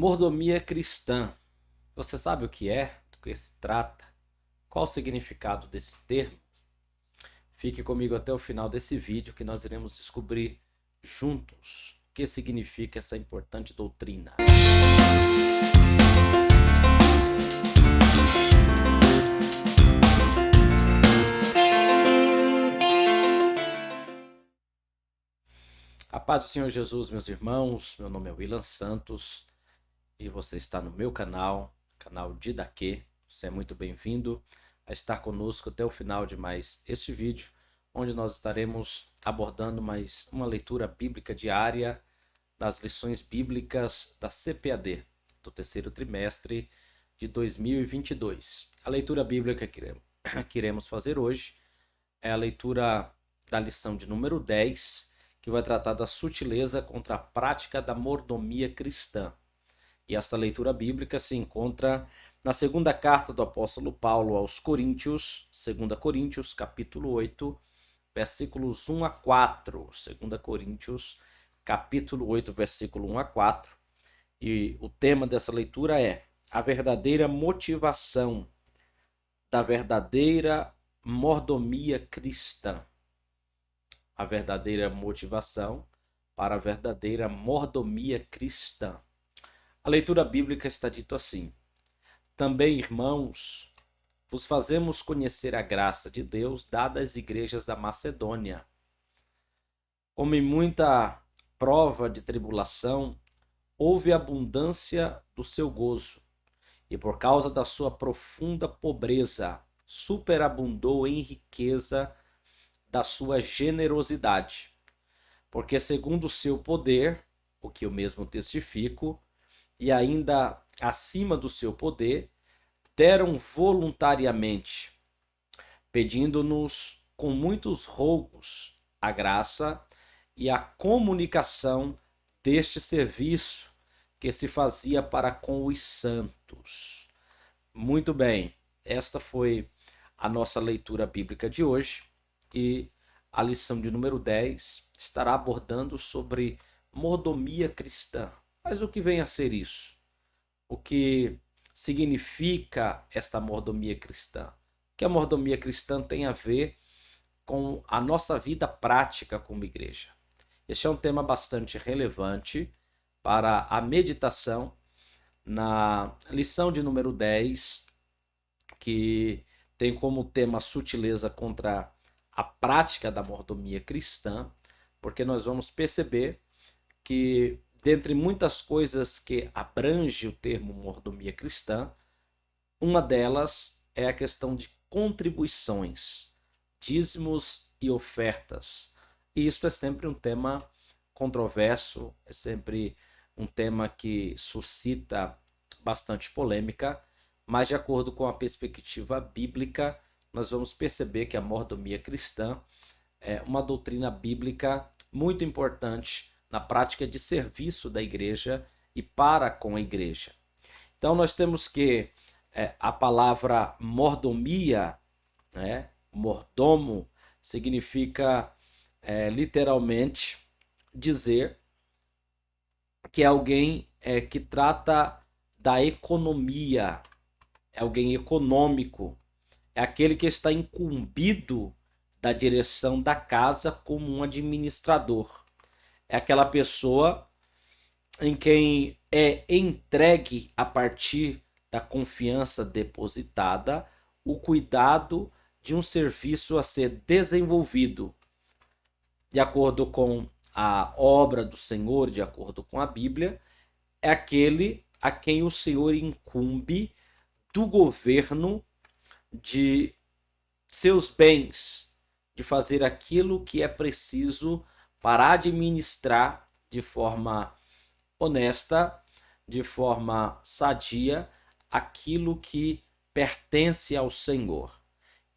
Mordomia cristã. Você sabe o que é? Do que se trata? Qual o significado desse termo? Fique comigo até o final desse vídeo que nós iremos descobrir juntos o que significa essa importante doutrina. A paz do Senhor Jesus, meus irmãos. Meu nome é Willan Santos e você está no meu canal Didaquê. Você é muito bem-vindo a estar conosco até o final de mais este vídeo, onde nós estaremos abordando mais uma leitura bíblica diária das lições bíblicas da CPAD, do terceiro trimestre de 2022. A leitura bíblica que iremos fazer hoje é a leitura da lição de número 10, que vai tratar da sutileza contra a prática da mordomia cristã. E essa leitura bíblica se encontra na segunda carta do apóstolo Paulo aos Coríntios, 2 Coríntios, capítulo 8, versículos 1 a 4. 2 Coríntios, capítulo 8, versículo 1 a 4. E o tema dessa leitura é a verdadeira motivação da verdadeira mordomia cristã. A verdadeira motivação para a verdadeira mordomia cristã. A leitura bíblica está dito assim: também, irmãos, vos fazemos conhecer a graça de Deus dada às igrejas da Macedônia. Como em muita prova de tribulação, houve abundância do seu gozo, e por causa da sua profunda pobreza, superabundou em riqueza da sua generosidade. Porque segundo o seu poder, o que eu mesmo testifico, e ainda acima do seu poder, deram voluntariamente, pedindo-nos com muitos rogos a graça e a comunicação deste serviço que se fazia para com os santos. Muito bem, esta foi a nossa leitura bíblica de hoje e a lição de número 10 estará abordando sobre mordomia cristã. Mas o que vem a ser isso? O que significa esta mordomia cristã? O que a mordomia cristã tem a ver com a nossa vida prática como igreja? Este é um tema bastante relevante para a meditação na lição de número 10, que tem como tema a sutileza contra a prática da mordomia cristã, porque nós vamos perceber que, dentre muitas coisas que abrange o termo mordomia cristã, uma delas é a questão de contribuições, dízimos e ofertas. E isso é sempre um tema controverso, é sempre um tema que suscita bastante polêmica, mas de acordo com a perspectiva bíblica, nós vamos perceber que a mordomia cristã é uma doutrina bíblica muito importante na prática de serviço da igreja e para com a igreja. Então nós temos que a palavra mordomia, mordomo, significa literalmente dizer que é alguém que trata da economia, é alguém econômico, é aquele que está incumbido da direção da casa como um administrador. É aquela pessoa em quem é entregue, a partir da confiança depositada, o cuidado de um serviço a ser desenvolvido de acordo com a obra do Senhor, de acordo com a Bíblia. É aquele a quem o Senhor incumbe do governo de seus bens, de fazer aquilo que é preciso para administrar de forma honesta, de forma sadia, aquilo que pertence ao Senhor.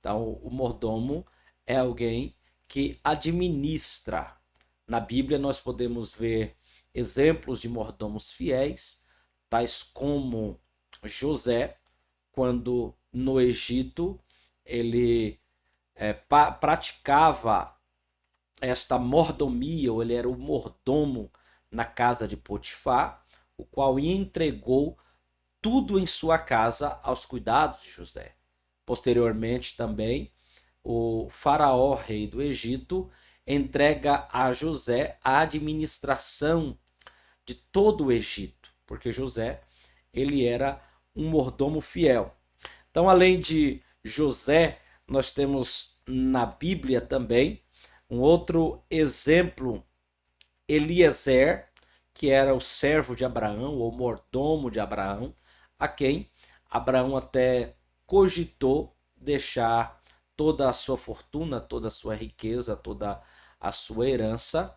Então, o mordomo é alguém que administra. Na Bíblia nós podemos ver exemplos de mordomos fiéis, tais como José, quando no Egito ele praticava esta mordomia, ou ele era o mordomo na casa de Potifar, o qual entregou tudo em sua casa aos cuidados de José. Posteriormente também, o faraó, rei do Egito, entrega a José a administração de todo o Egito, porque José, ele era um mordomo fiel. Então, além de José, nós temos na Bíblia também um outro exemplo, Eliezer, que era o servo de Abraão, ou mordomo de Abraão, a quem Abraão até cogitou deixar toda a sua fortuna, toda a sua riqueza, toda a sua herança,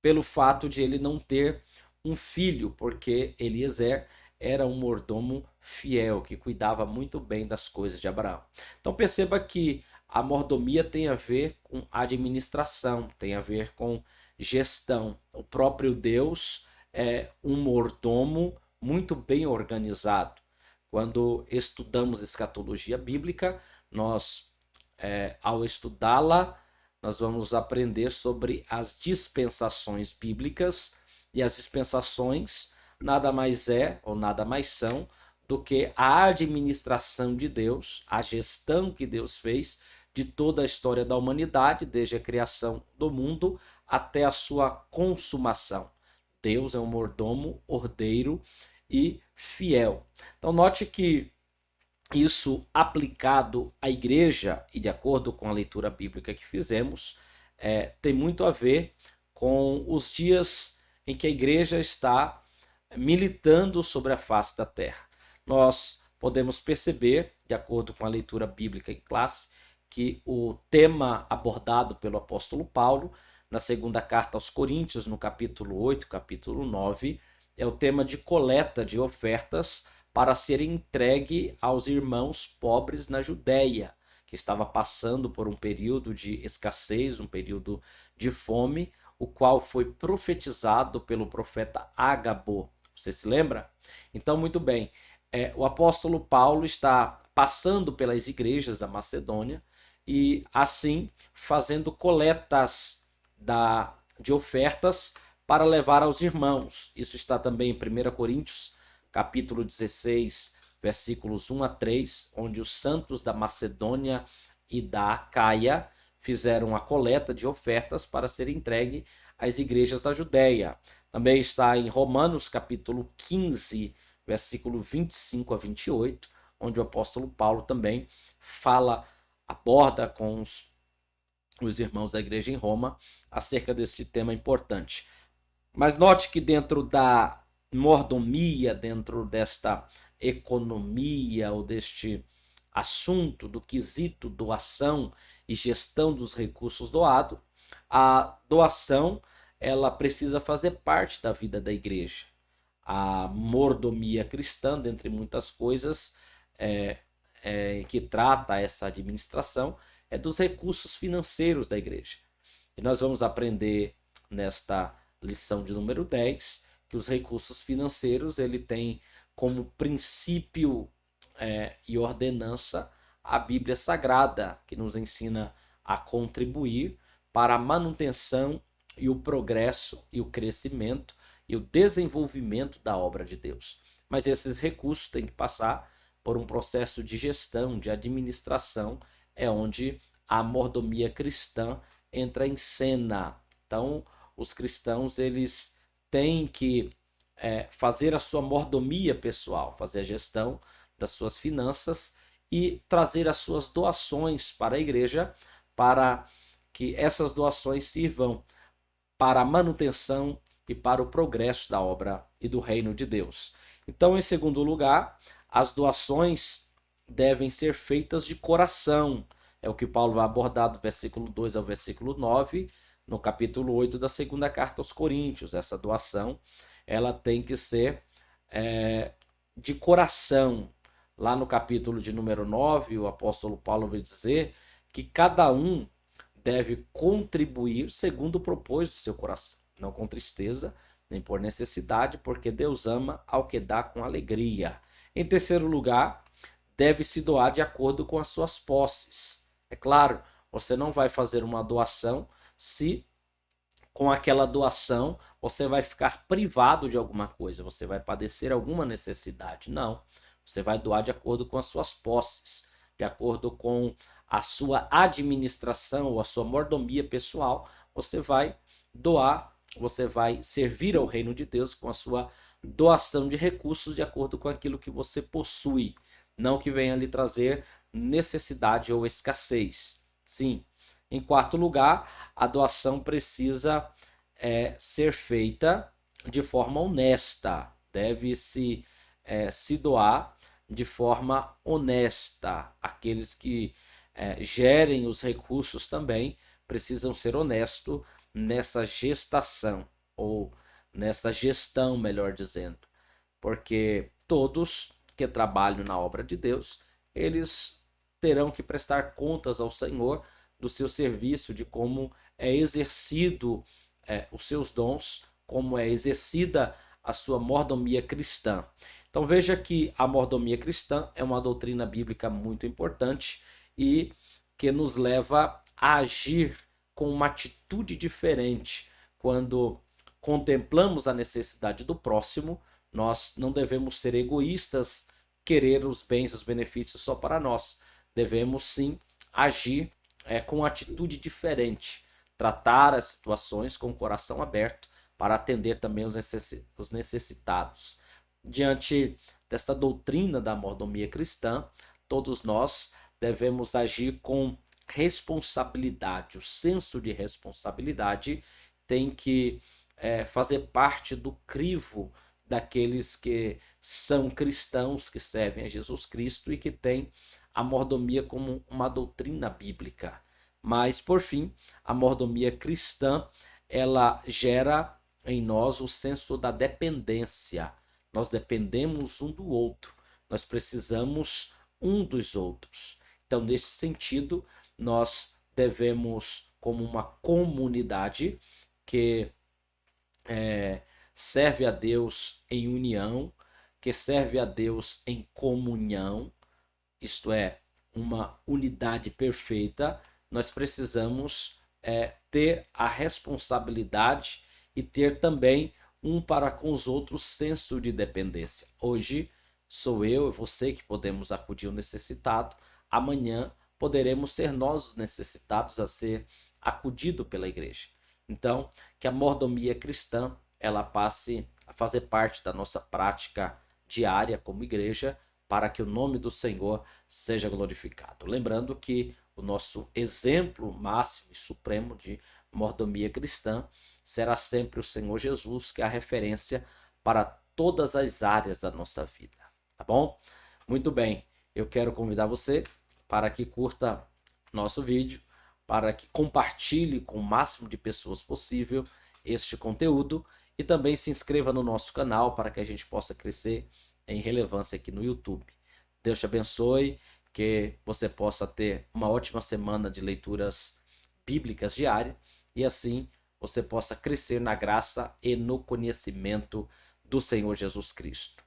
pelo fato de ele não ter um filho, porque Eliezer era um mordomo fiel, que cuidava muito bem das coisas de Abraão. Então perceba que a mordomia tem a ver com administração, tem a ver com gestão. O próprio Deus é um mordomo muito bem organizado. Quando estudamos escatologia bíblica, nós, ao estudá-la, nós vamos aprender sobre as dispensações bíblicas, e as dispensações nada mais é ou nada mais são do que a administração de Deus, a gestão que Deus fez de toda a história da humanidade, desde a criação do mundo até a sua consumação. Deus é um mordomo, ordeiro e fiel. Então note que isso aplicado à igreja e de acordo com a leitura bíblica que fizemos, tem muito a ver com os dias em que a igreja está militando sobre a face da terra. Nós podemos perceber, de acordo com a leitura bíblica em classe, que o tema abordado pelo apóstolo Paulo na segunda carta aos Coríntios, no capítulo 8, capítulo 9, é o tema de coleta de ofertas para ser entregue aos irmãos pobres na Judéia, que estava passando por um período de escassez, um período de fome, o qual foi profetizado pelo profeta Ágabo. Você se lembra? Então, muito bem, o apóstolo Paulo está passando pelas igrejas da Macedônia e, assim, fazendo coletas de ofertas para levar aos irmãos. Isso está também em 1 Coríntios, capítulo 16, versículos 1 a 3, onde os santos da Macedônia e da Acaia fizeram a coleta de ofertas para ser entregue às igrejas da Judéia. Também está em Romanos, capítulo 15, versículo 25 a 28, onde o apóstolo Paulo também aborda com os irmãos da igreja em Roma acerca deste tema importante. Mas note que dentro da mordomia, dentro desta economia ou deste assunto do quesito doação e gestão dos recursos doados, a doação ela precisa fazer parte da vida da igreja. A mordomia cristã, dentre muitas coisas que trata essa administração, é dos recursos financeiros da igreja. E nós vamos aprender nesta lição de número 10 que os recursos financeiros ele tem como princípio e ordenança a Bíblia Sagrada, que nos ensina a contribuir para a manutenção e o progresso e o crescimento e o desenvolvimento da obra de Deus. Mas esses recursos têm que passar por um processo de gestão, de administração, é onde a mordomia cristã entra em cena. Então, os cristãos eles têm que fazer a sua mordomia pessoal, fazer a gestão das suas finanças e trazer as suas doações para a igreja, para que essas doações sirvam para a manutenção e para o progresso da obra e do reino de Deus. Então, em segundo lugar, as doações devem ser feitas de coração. É o que Paulo vai abordar do versículo 2 ao versículo 9, no capítulo 8 da segunda carta aos Coríntios. Essa doação ela tem que ser de coração. Lá no capítulo de número 9, o apóstolo Paulo vai dizer que cada um deve contribuir segundo propôs do seu coração, não com tristeza, nem por necessidade, porque Deus ama ao que dá com alegria. Em terceiro lugar, deve se doar de acordo com as suas posses. É claro, você não vai fazer uma doação se com aquela doação você vai ficar privado de alguma coisa, você vai padecer alguma necessidade. Não. Você vai doar de acordo com as suas posses, de acordo com a sua administração ou a sua mordomia pessoal. Você vai doar, você vai servir ao reino de Deus com a sua doação de recursos de acordo com aquilo que você possui, não que venha lhe trazer necessidade ou escassez. Sim. Em quarto lugar, a doação precisa ser feita de forma honesta. Deve-se se doar de forma honesta. Aqueles que gerem os recursos também precisam ser honestos nessa gestação, ou nessa gestão, melhor dizendo. Porque todos que trabalham na obra de Deus, eles terão que prestar contas ao Senhor do seu serviço, de como é exercido os seus dons, como é exercida a sua mordomia cristã. Então veja que a mordomia cristã é uma doutrina bíblica muito importante e que nos leva a agir com uma atitude diferente. Quando contemplamos a necessidade do próximo, nós não devemos ser egoístas, querer os bens, os benefícios só para nós. Devemos sim agir com atitude diferente, tratar as situações com o coração aberto para atender também os necessitados. Diante desta doutrina da mordomia cristã, todos nós devemos agir com responsabilidade. O senso de responsabilidade tem que fazer parte do crivo daqueles que são cristãos, que servem a Jesus Cristo e que têm a mordomia como uma doutrina bíblica. Mas, por fim, a mordomia cristã, ela gera em nós o senso da dependência. Nós dependemos um do outro, nós precisamos um dos outros. Então, nesse sentido, nós devemos, como uma comunidade que serve a Deus em união, que serve a Deus em comunhão, isto é, uma unidade perfeita, nós precisamos ter a responsabilidade e ter também um para com os outros senso de dependência. Hoje sou eu e você que podemos acudir ao necessitado, amanhã poderemos ser nós os necessitados a ser acudido pela igreja. Então, que a mordomia cristã ela passe a fazer parte da nossa prática diária como igreja, para que o nome do Senhor seja glorificado. Lembrando que o nosso exemplo máximo e supremo de mordomia cristã será sempre o Senhor Jesus, que é a referência para todas as áreas da nossa vida. Tá bom? Muito bem, eu quero convidar você para que curta nosso vídeo, para que compartilhe com o máximo de pessoas possível este conteúdo e também se inscreva no nosso canal para que a gente possa crescer em relevância aqui no YouTube. Deus te abençoe, que você possa ter uma ótima semana de leituras bíblicas diárias e assim você possa crescer na graça e no conhecimento do Senhor Jesus Cristo.